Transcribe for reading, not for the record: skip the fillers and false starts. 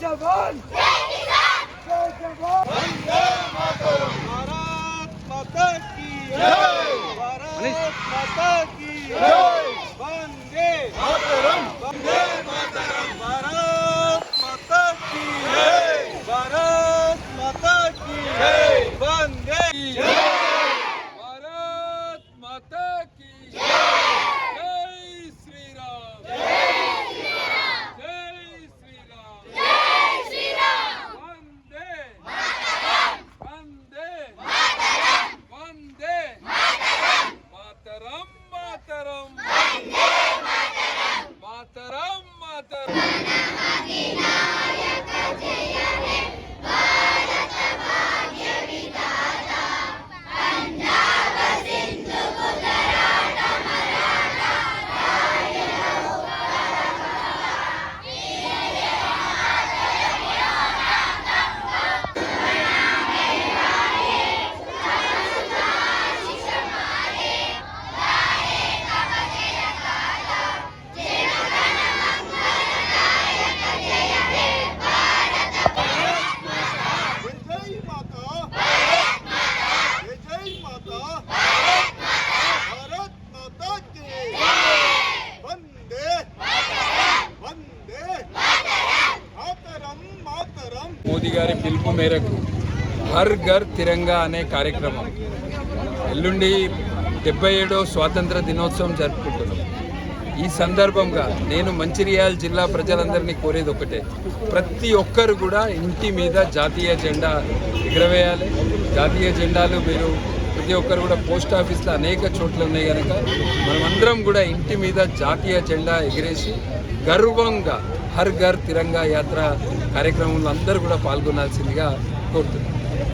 जवान जय जवान वंदे मातरम भारत माता की जय भारत माता की जय वंदे मातरम भारत माता की जय भारत माता की जय वंदे भारत माता की जय श्री राम మోదీ గారి పిలుపు మేరకు హర్ ఘర్ తిరంగా అనే కార్యక్రమం ఎల్లుండి 77వ స్వాతంత్ర దినోత్సవం జరుపుకుంటున్నాం. ఈ సందర్భంగా నేను మంచిర్యాల జిల్లా ప్రజలందరినీ కోరేది ఒకటే, ప్రతి ఒక్కరు కూడా ఇంటి మీద జాతీయ జెండా ఎగరవేయాలి. జాతీయ జెండాలు మీరు ప్రతి ఒక్కరు కూడా పోస్ట్ ఆఫీస్లో అనేక చోట్ల ఉన్నాయి కనుక మనమందరం కూడా ఇంటి మీద జాతీయ జెండా ఎగిరేసి గర్వంగా హర్ ఘర్ తిరంగా యాత్ర కార్యక్రమంలో అందరూ కూడా పాల్గొనాల్సిందిగా కోరుతున్నాను.